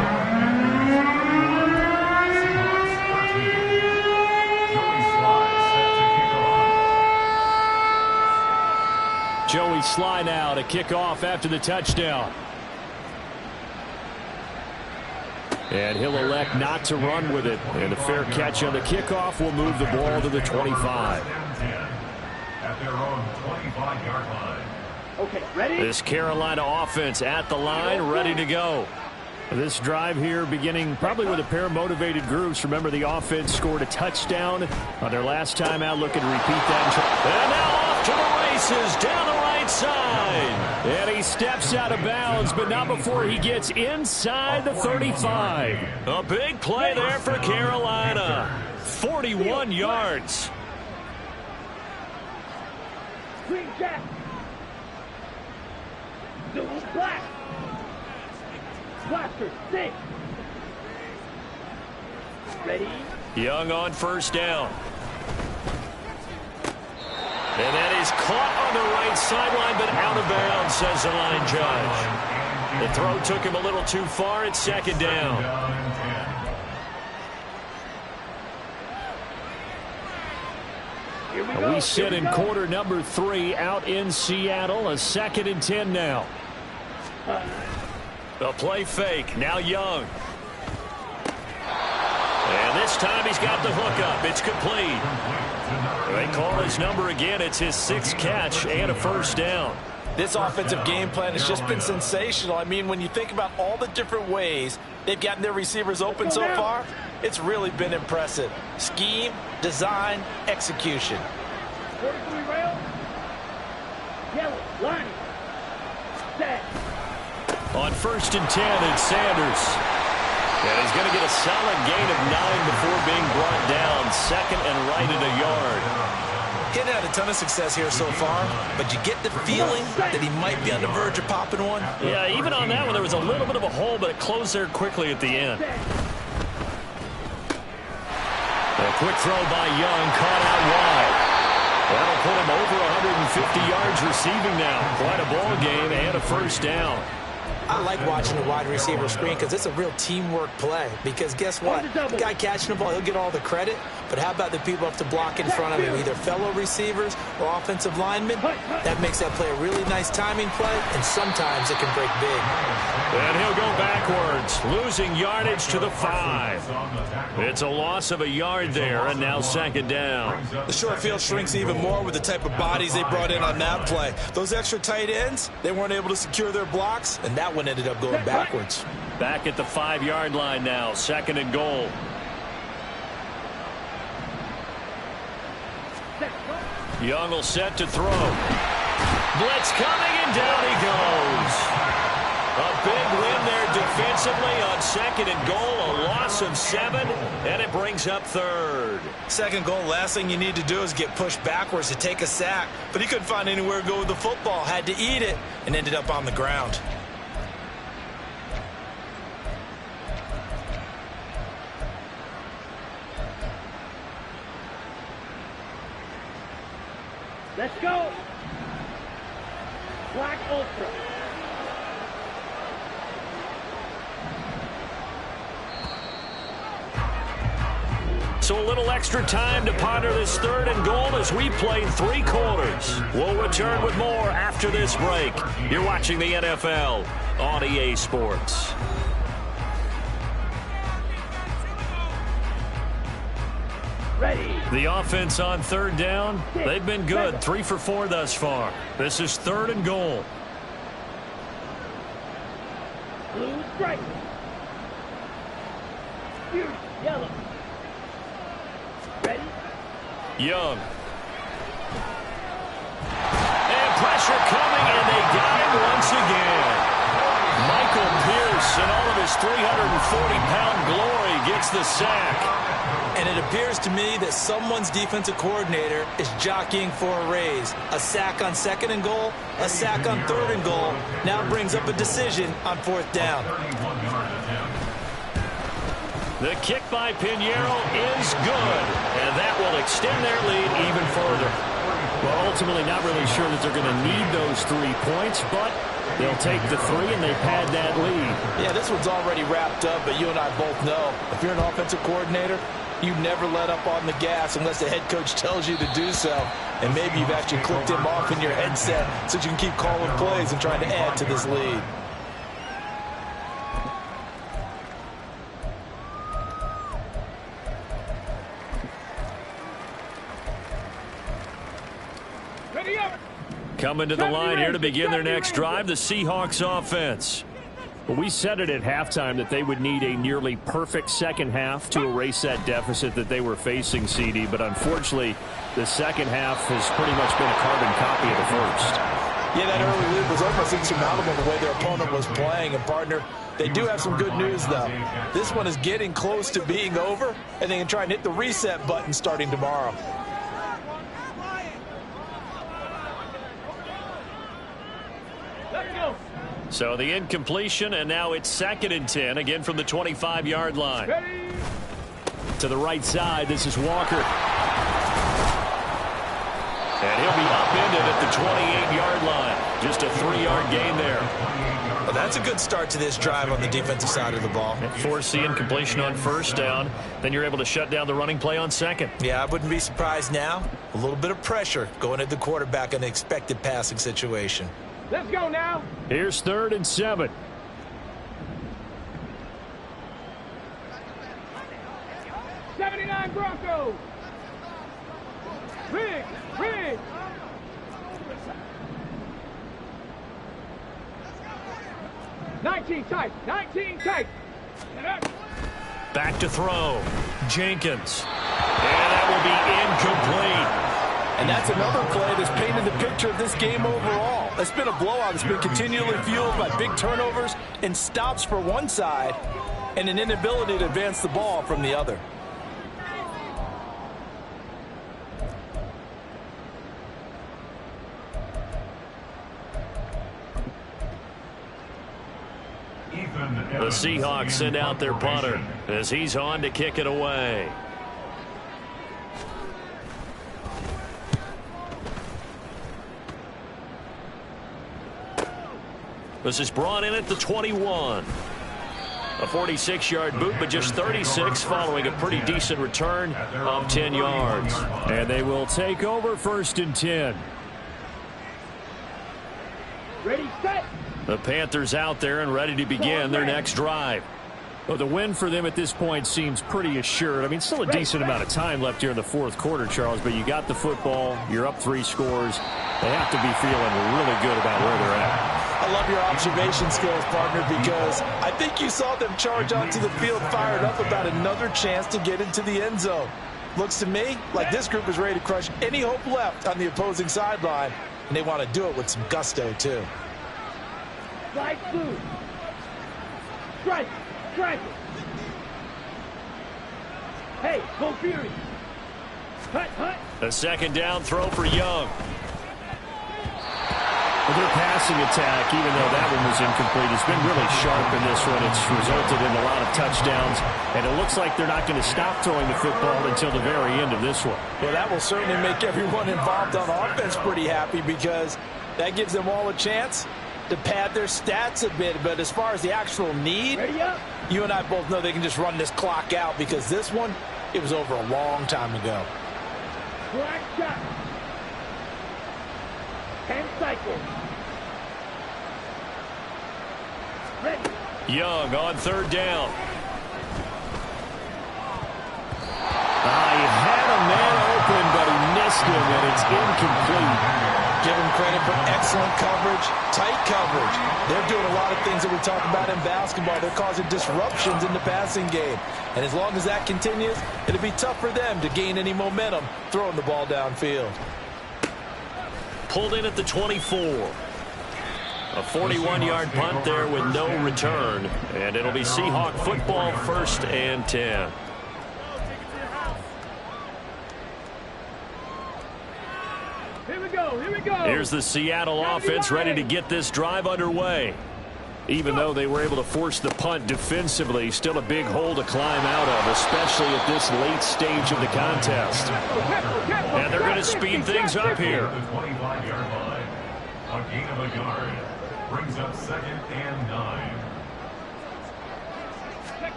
[SPEAKER 2] Joey Sly now to kick off after the touchdown. And he'll elect not to run with it. And a fair catch on the kickoff will move the ball to the 25.
[SPEAKER 6] At their own 25-yard line.
[SPEAKER 3] Okay, ready?
[SPEAKER 2] This Carolina offense at the line, ready to go. This drive here beginning probably with a pair of motivated groups. Remember, the offense scored a touchdown on their last time out. Looking to repeat that. And now off to the races down the right side. And he steps out of bounds, but not before he gets inside the 35. A big play there for Carolina. 41 yards.
[SPEAKER 3] Green jack. Double black. Blaster, six. Ready?
[SPEAKER 2] Young on 1st down. And that is caught on the right sideline, but out of bounds, says the line judge. The throw took him a little too far. It's 2nd down. We sit in quarter number 3 out in Seattle. A 2nd and 10 now. The play fake. Now Young. And this time he's got the hook up. It's complete. They call his number again. It's his 6th catch and a first down.
[SPEAKER 4] This offensive game plan has just been sensational. I mean, when you think about all the different ways they've gotten their receivers open so far, it's really been impressive. Scheme, design, execution.
[SPEAKER 3] 43 rail. Yellow, line. Set.
[SPEAKER 2] On 1st and 10, it's Sanders. And he's going to get a solid gain of 9 before being brought down. Second and right at a yard.
[SPEAKER 4] Getting had a ton of success here so far, but you get the feeling that he might be on the verge of popping one.
[SPEAKER 2] Yeah, even on that one, there was a little bit of a hole, but it closed there quickly at the end. A quick throw by Young, caught out wide. That'll put him over 150 yards receiving now. Quite a ball game and a first down.
[SPEAKER 4] I like watching the wide receiver screen because it's a real teamwork play. Because guess what? The guy catching the ball, he'll get all the credit. But how about the people up to block in front of him, either fellow receivers or offensive linemen? That makes that play a really nice timing play, and sometimes it can break big.
[SPEAKER 2] And he'll go backwards, losing yardage to the 5. It's a loss of a yard there, and now second down.
[SPEAKER 7] The short field shrinks even more with the type of bodies they brought in on that play. Those extra tight ends, they weren't able to secure their blocks,
[SPEAKER 4] and that one ended up going backwards.
[SPEAKER 2] Back at the 5-yard line now, second and goal. Young will set to throw. Blitz coming, and down he goes. A big win there defensively on second and goal, a loss of 7, and it brings up third.
[SPEAKER 7] Second goal, last thing you need to do is get pushed backwards to take a sack. But he couldn't find anywhere to go with the football, had to eat it, and ended up on the ground.
[SPEAKER 3] Let's go. Black Ultra.
[SPEAKER 2] So a little extra time to ponder this third and goal as we played 3 quarters. We'll return with more after this break. You're watching the NFL on EA Sports.
[SPEAKER 3] Ready.
[SPEAKER 2] The offense on third down, they've been good. 3 for 4 thus far. This is third and goal.
[SPEAKER 3] Blue strike. Huge yellow. Ready.
[SPEAKER 2] Young. And pressure coming, and they got him once again. Michael Pierce, in all of his 340-pound glory, gets the sack.
[SPEAKER 4] And it appears to me that someone's defensive coordinator is jockeying for a raise. A sack on second and goal, a sack on third and goal. Now brings up a decision on fourth down.
[SPEAKER 2] The kick by Pinheiro is good, and that will extend their lead even further. Well, ultimately not really sure that they're going to need those 3 points, but they'll take the 3 and they pad that lead.
[SPEAKER 4] Yeah, this one's already wrapped up, but you and I both know if you're an offensive coordinator, you never let up on the gas unless the head coach tells you to do so. And maybe you've actually clicked him off in your headset so you can keep calling plays and trying to add to this lead.
[SPEAKER 3] Ready up.
[SPEAKER 2] Coming to the line here to begin their next drive, the Seahawks offense. We said it at halftime that they would need a nearly perfect second half to erase that deficit that they were facing, CD. But unfortunately, the second half has pretty much been a carbon copy of the first.
[SPEAKER 4] Yeah, that early lead was almost insurmountable the way their opponent was playing. And, partner, they do have some good news, though. This one is getting close to being over, and they can try and hit the reset button starting tomorrow.
[SPEAKER 3] Let's go.
[SPEAKER 2] So the incompletion, and now it's second and 10, again from the 25-yard line.
[SPEAKER 3] Ready.
[SPEAKER 2] To the right side, this is Walker. And he'll be upended at the 28-yard line. Just a 3-yard gain there.
[SPEAKER 4] Well, that's a good start to this drive on the defensive side of the ball.
[SPEAKER 2] Force the incompletion on first down. Then you're able to shut down the running play on second.
[SPEAKER 4] Yeah, I wouldn't be surprised now. A little bit of pressure going at the quarterback in an expected passing situation.
[SPEAKER 3] Let's go now.
[SPEAKER 2] Here's 3rd and 7.
[SPEAKER 3] '79 Broncos. Rig. 19 tight.
[SPEAKER 2] Back to throw. Jenkins. And that will be incomplete.
[SPEAKER 5] And that's another play that's painted the picture of this game overall. It's been a blowout. It's been continually fueled by big turnovers and stops for one side and an inability to advance the ball from the other.
[SPEAKER 2] The Seahawks send out their punter as he's on to kick it away. This is brought in at the 21. A 46-yard boot, but just 36 following a pretty decent return of 10 yards. And they will take over 1st and 10.
[SPEAKER 3] Ready, set.
[SPEAKER 2] The Panthers out there and ready to begin their next drive. Well, the win for them at this point seems pretty assured. I mean, still a decent amount of time left here in the 4th quarter, Charles, but you got the football, you're up 3 scores. They have to be feeling really good about where they're at.
[SPEAKER 4] I love your observation skills, partner, because I think you saw them charge onto the field fired up about another chance to get into the end zone. Looks to me like this group is ready to crush any hope left on the opposing sideline, and they want to do it with some gusto, too.
[SPEAKER 3] Strike 2. Strike it. Hey, go Fury. Hut.
[SPEAKER 2] A 2nd down throw for Young. Well, their passing attack, even though that one was incomplete, has been really sharp in this one. It's resulted in a lot of touchdowns, and it looks like they're not going to stop throwing the football until the very end of this one.
[SPEAKER 4] Well, that will certainly make everyone involved on offense pretty happy because that gives them all a chance to pad their stats a bit. But as far as the actual need, you and I both know they can just run this clock out because this one, it was over a long time ago.
[SPEAKER 3] Black shot. 10 cycles. Ready.
[SPEAKER 2] Young on 3rd down. He had a man open, but he missed him, and it's incomplete.
[SPEAKER 4] Give them credit for excellent coverage, tight coverage. They're doing a lot of things that we talk about in basketball. They're causing disruptions in the passing game. And as long as that continues, it'll be tough for them to gain any momentum throwing the ball downfield.
[SPEAKER 2] Pulled in at the 24. A 41-yard punt there with no return. And it'll be Seahawk football, 1st and 10.
[SPEAKER 3] Here we go.
[SPEAKER 2] Here's the Seattle offense ready to get this drive underway. Even though they were able to force the punt defensively, still a big hole to climb out of, especially at this late stage of the contest. And they're going to speed things up here.
[SPEAKER 6] The 25-yard line. A gain of a yard brings up 2nd and 9.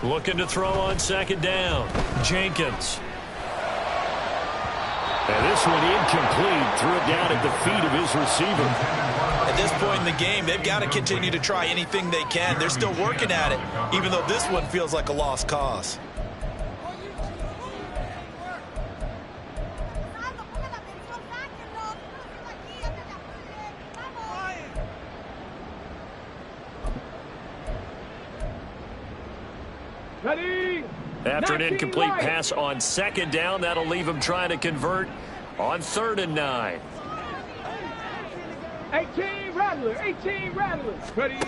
[SPEAKER 2] Looking to throw on 2nd down. Jenkins. And this one incomplete. Threw it down at the feet of his receiver.
[SPEAKER 7] At this point in the game, they've got to continue to try anything they can. They're still working at it, even though this one feels like a lost cause.
[SPEAKER 3] Ready.
[SPEAKER 2] After an incomplete pass on 2nd down, that'll leave him trying to convert on 3rd and 9.
[SPEAKER 3] 18 Rattler. Ready.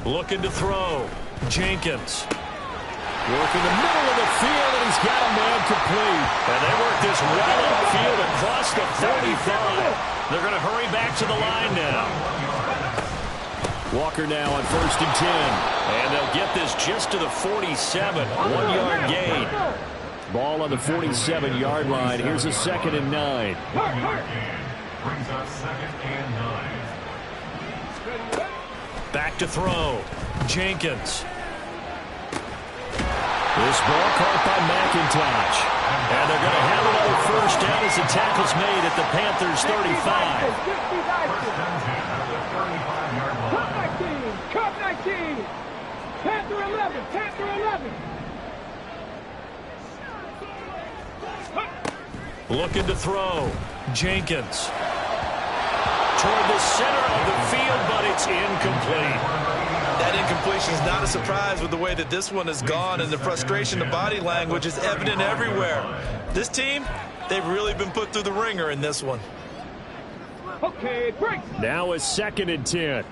[SPEAKER 2] Looking to throw. Jenkins. Working the middle of the field, and he's got a man complete. And they work this well upfield across the 45. They're going to hurry back to the line now. Walker now on 1st and 10. And they'll get this just to the 47. 1-yard gain. Ball on the 47-yard line. Here's a 2nd and 9.
[SPEAKER 6] Brings up 2nd and 9.
[SPEAKER 2] Back to throw. Jenkins. This ball caught by McIntosh. And they're going to have another first down as the tackle's made at the Panthers' 35.
[SPEAKER 3] Cup 19. Panther 11. Panther 11.
[SPEAKER 2] Looking to throw. Jenkins. Toward the center of the field, but it's incomplete.
[SPEAKER 7] That incompletion is not a surprise with the way that this one has gone, and the frustration, the body language is evident everywhere. This team, they've really been put through the ringer in this one.
[SPEAKER 3] Okay, break.
[SPEAKER 2] Now a 2nd and 10.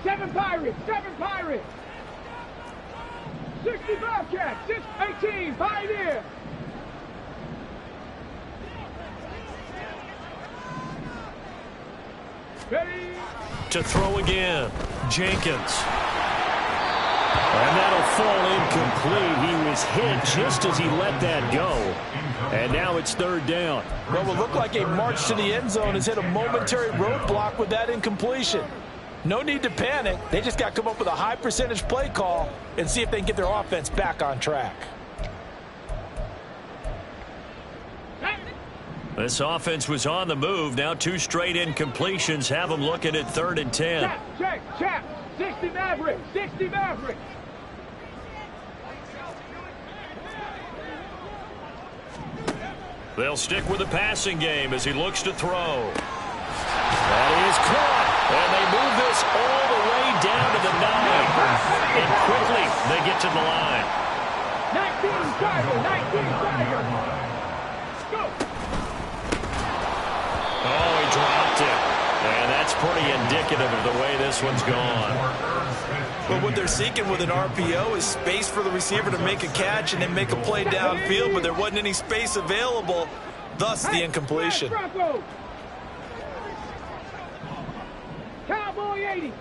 [SPEAKER 3] 7 Pirates. 7 Pirates. 65 Cats. 618 Pioneer. Ready.
[SPEAKER 2] To throw again. Jenkins. And that'll fall incomplete. He was hit just as he let that go. And now it's 3rd down.
[SPEAKER 4] What will look like a march to the end zone has hit a momentary roadblock with that incompletion. No need to panic. They just got to come up with a high percentage play call and see if they can get their offense back on track.
[SPEAKER 2] This offense was on the move. Now 2 straight incompletions have them looking at 3rd and 10.
[SPEAKER 3] Check. 60 Mavericks. 60 Mavericks.
[SPEAKER 2] They'll stick with the passing game as he looks to throw. That is caught. And they move this all the way down to the 9. And quickly they get to the line.
[SPEAKER 3] 19 Tiger. 19 Tiger. Go.
[SPEAKER 2] Oh, he dropped it. And that's pretty indicative of the way this one's gone.
[SPEAKER 7] But what they're seeking with an RPO is space for the receiver to make a catch and then make a play downfield, but there wasn't any space available, thus the incompletion.
[SPEAKER 3] Cowboy 80.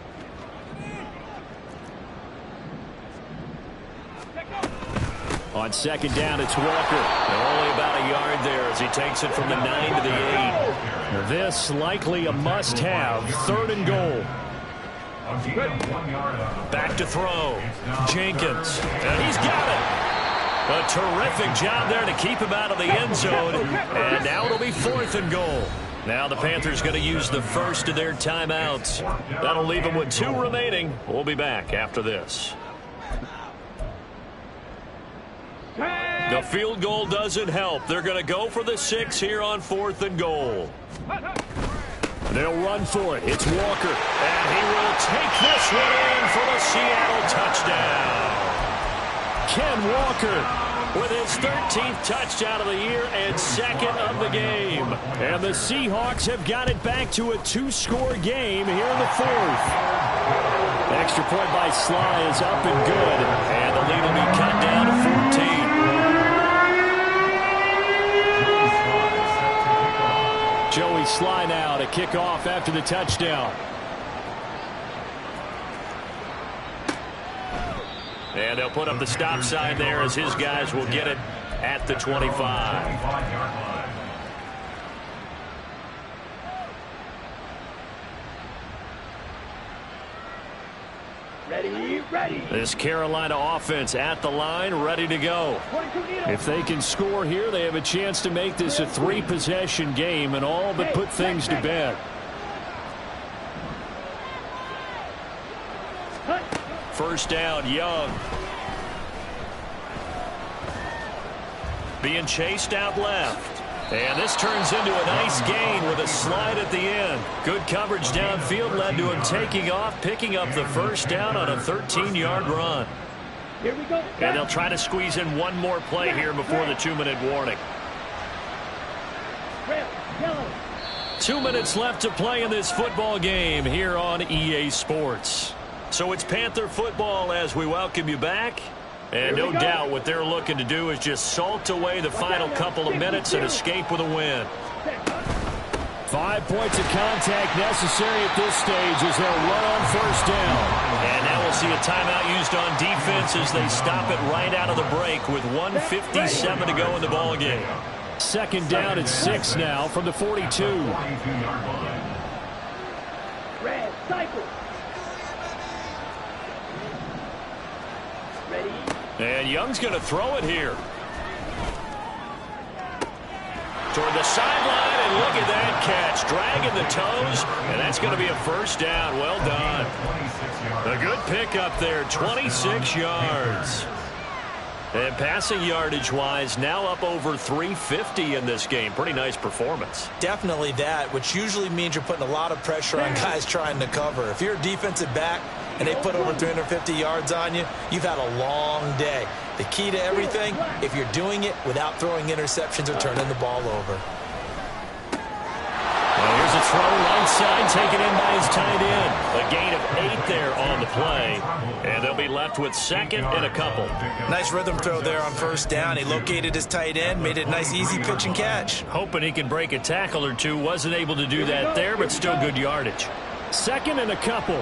[SPEAKER 2] On 2nd down, it's Walker. Only about a yard there as he takes it from the 9 to the 8. This likely a must-have. 3rd and goal. Back to throw. Jenkins. And he's got it. A terrific job there to keep him out of the end zone. And now it'll be 4th and goal. Now the Panthers going to use the first of their timeouts. That'll leave them with 2 remaining. We'll be back after this. The field goal doesn't help. They're going to go for the 6 here on 4th and goal. They'll run for it. It's Walker. And he will take this one in for the Seattle touchdown. Ken Walker with his 13th touchdown of the year and 2nd of the game. And the Seahawks have got it back to a 2-score game here in the 4th. Extra point by Sly is up and good. And the lead will be cut down to 14. Joey Sly now to kick off after the touchdown. And they'll put up the stop sign there as his guys will get it at the 25.
[SPEAKER 3] Ready.
[SPEAKER 2] This Carolina offense at the line, ready to go. If they can score here, they have a chance to make this a 3-possession game and all but put things to bed. First down, Young. Being chased out left. And this turns into a nice gain with a slide at the end. Good coverage downfield led to him taking off, picking up the first down on a 13-yard run.
[SPEAKER 3] Here we go.
[SPEAKER 2] And they'll try to squeeze in one more play here before the 2-minute warning. 2 minutes left to play in this football game here on EA Sports. So it's Panther football as we welcome you back. And no doubt what they're looking to do is just salt away the final couple of minutes and escape with a win. 5 points of contact necessary at this stage as they'll run on first down. And now we'll see a timeout used on defense as they stop it right out of the break with 1:57 to go in the ballgame. 2nd down at 6 now from the 42.
[SPEAKER 3] Red, cycle. Ready,
[SPEAKER 2] And Young's going to throw it here. Toward the sideline, and look at that catch. Dragging the toes, and that's going to be a first down. Well done. A good pickup there, 26 yards. And passing yardage-wise, now up over 350 in this game. Pretty nice performance.
[SPEAKER 4] Definitely that, which usually means you're putting a lot of pressure on guys trying to cover. If you're a defensive back and they put over 350 yards on you, you've had a long day. The key to everything, if you're doing it without throwing interceptions or turning the ball over.
[SPEAKER 2] Well, here's a throw right side, taken in by his tight end. A gain of 8 there on the play, and they'll be left with second and a couple.
[SPEAKER 4] Nice rhythm throw there on first down. He located his tight end, made it a nice easy pitch and catch.
[SPEAKER 2] Hoping he can break a tackle or two. Wasn't able to do that there, but still good yardage. Second and a couple.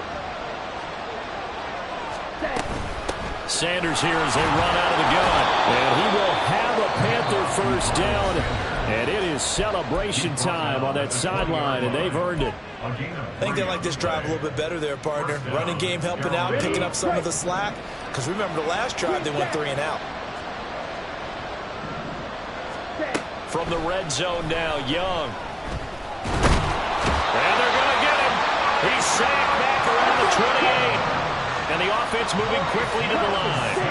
[SPEAKER 2] Sanders here as they run out of the gun. And he will have a Panther first down. And it is celebration time on that sideline, and they've earned it.
[SPEAKER 4] I think they like this drive a little bit better there, partner. Running game helping out, picking up some of the slack. Because remember the last drive, they went 3 and out.
[SPEAKER 2] From the red zone now, Young. And they're going to get him. He's sacked back around the 28. And the offense moving quickly to the line.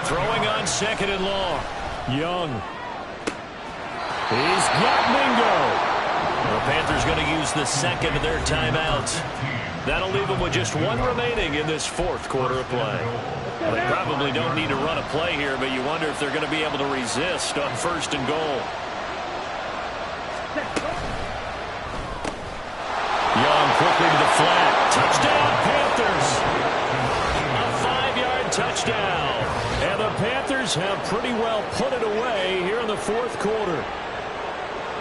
[SPEAKER 2] Throwing on second and long. Young. He's got Mingo. The Panthers going to use the second of their timeouts. That'll leave them with just 1 remaining in this fourth quarter of play. Well, they probably don't need to run a play here, but you wonder if they're going to be able to resist on first and goal. Young quickly to the flat. Touchdown, Panthers. A 5-yard touchdown. And the Panthers have pretty well put it away here in the fourth quarter.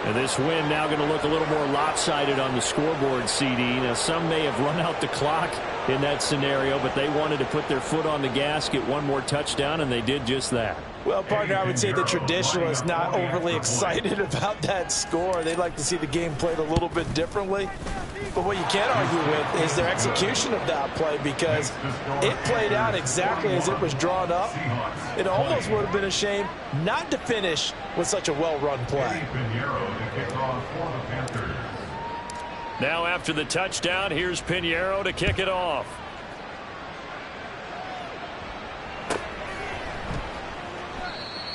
[SPEAKER 2] And this win now going to look a little more lopsided on the scoreboard, CD. Now, some may have run out the clock in that scenario, but they wanted to put their foot on the gas, get 1 more touchdown, and they did just that.
[SPEAKER 4] Well, partner, I would say the traditionalists not overly excited about that score. They'd like to see the game played a little bit differently. But what you can't argue with is their execution of that play, because it played out exactly as it was drawn up. It almost would have been a shame not to finish with such a well-run play.
[SPEAKER 2] Now after the touchdown, here's Pinheiro to kick it off.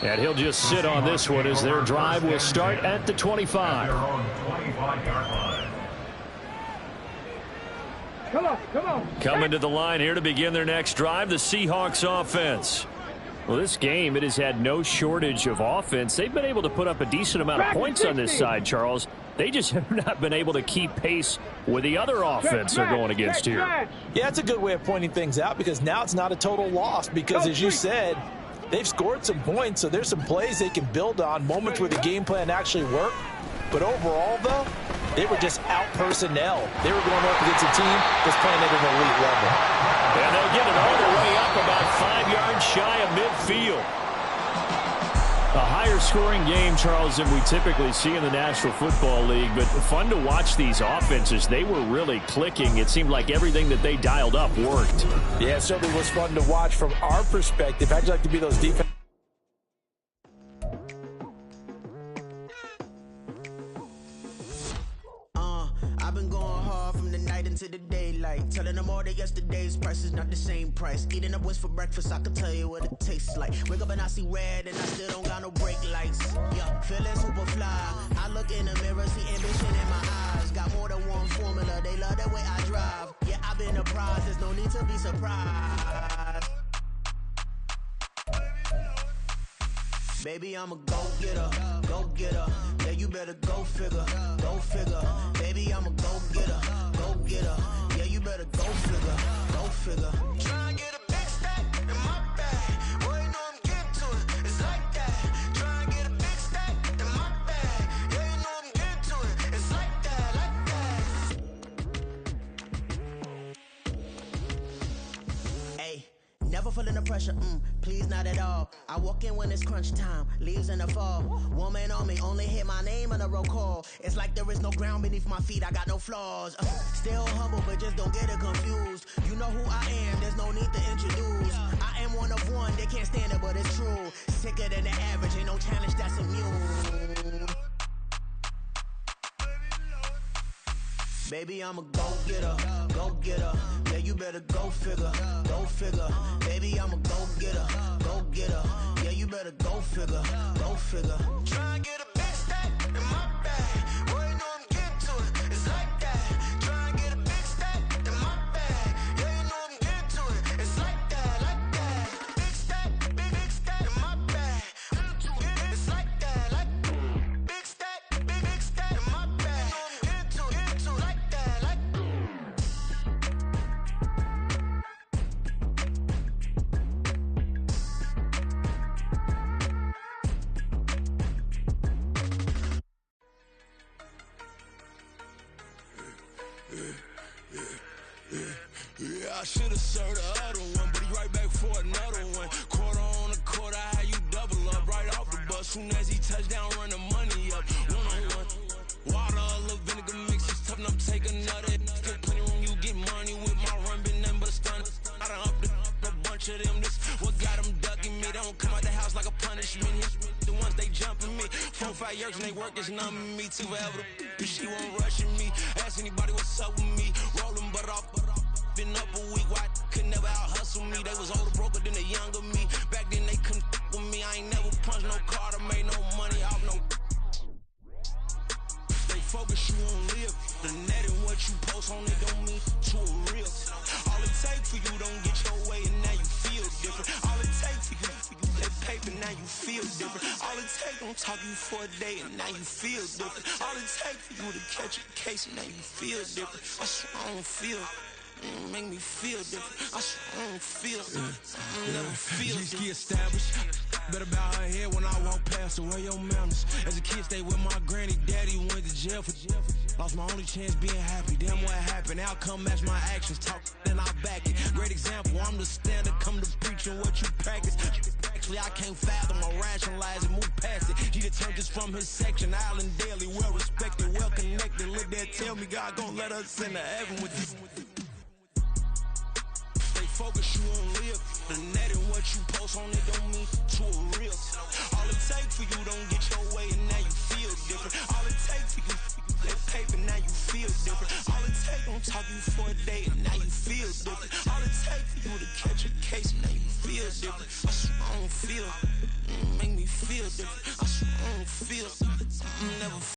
[SPEAKER 2] And he'll just sit on this one as their drive will start at the 25.
[SPEAKER 3] Come on.
[SPEAKER 2] Coming to the line here to begin their next drive, the Seahawks offense. Well, this game, it has had no shortage of offense. They've been able to put up a decent amount of points on this side, Charles. They just have not been able to keep pace with the other offense they're going against here.
[SPEAKER 4] Yeah, it's a good way of pointing things out, because now it's not a total loss, because as you said, they've scored some points, so there's some plays they can build on, moments where the game plan actually worked. But overall, though, they were just out-personnel. They were going up against a team that's playing at an elite level.
[SPEAKER 2] And they'll get it all the way up about 5 yards shy of midfield. A higher scoring game, Charles, than we typically see in the National Football League, but fun to watch these offenses. They were really clicking. It seemed like everything that they dialed up worked.
[SPEAKER 4] Yeah, it certainly was fun to watch from our perspective. How'd you like to be those defense?
[SPEAKER 8] I've been going hard from the night into the daylight, telling them all that yesterday's price is not the same price. Eating up what's for breakfast, I can tell you what it tastes like. Wake up and I see red and I still don't got no brake lights. Yeah, feeling super fly. I look in the mirror, see ambition in my eyes. Got more than one formula, they love the way I drive. Yeah, I've been a prize, there's no need to be surprised. Baby, I'm a go-getter, go-getter. Yeah, you better go figure, go figure. Baby, I'm a go-getter, go-getter. Yeah, you better go figure, go figure. Try and get a big stack in my bag. Boy, you know I'm getting to it, it's like that. Try and get a big stack in my bag. Yeah, you know I'm getting to it, it's like that, like that. Hey, never feeling the pressure, please not at all. I walk in when it's crunch time, leaves in the fall. Woman on me, only hit my name on the roll call. It's like there is no ground beneath my feet, I got no flaws. Still humble, but just don't get it confused. You know who I am, there's no need to introduce. I am one of one, they can't stand it, but it's true. Sicker than the average, ain't no challenge that's immune. Baby, I'm a go-getter, go-getter. Yeah, you better go figure, go figure. Baby, I'm a go-getter, go-getter. Yeah, you better go figure, go figure. Try and get a big stack in my bag. Boy, you know I'm getting to it, it's like that. Try and get a big stack in my bag. Yeah, you know I'm getting to it, it's like that, like that. Big stack in my bag. It's like that, like big stack in my bag. You know I'm getting to it, like that, like.
[SPEAKER 9] Yeah, I should've served the other one, but he right back for another one. Quarter on a quarter, how you double up right off the bus. Soon as he touch down, run the money up. One-on-one. Water, a little vinegar mix, it's tough enough, take another. Get plenty room, you get money with my run, been nothing but a stun. I done up a bunch of them, this what got them ducking me. They don't come out the house like a punishment. The ones they jumping me. 4 or 5 years and they work is numbing me. Too forever, she won't rushing me. Ask anybody what's up with me. Rolling butt off. Been up a week, why could never out hustle me? They was older, broker than the younger me. Back then they couldn't with me. I ain't never punched no card or made no money off no. They focus you on live. The net and what you post on it don't mean to a real. All it take for you don't get your way and now you feel different. All it take for you that paper, now you feel different. All it take don't talk you for a day and now you feel different. All it take for you to catch a case and now you feel different. I swear I don't feel. Make me feel different. I swear I don't feel. Never feel different. Established. Better bow her head when I walk past her. Where your manners? As a kid, stayed with my granny. Daddy went to jail for. Lost my only chance being happy. Damn, what happened? Outcome match my actions. Talk, then I back it. Great example. I'm the standard. Come to preaching what you practice. Actually, I can't fathom or rationalize and move past it. He turned this from his section. Island daily, well respected, well connected. Look there, tell me God gon' let us into heaven with this. Focus you on live. The net and what you post on it don't mean to a real. All it take for you don't get your way and now you feel different. All it take for you that paper, now you feel different. All it take don't talk you for a day and now you feel different. All it take for you to catch a case and now you feel different. I swear I don't feel. Make me feel different. I swear I don't feel. Never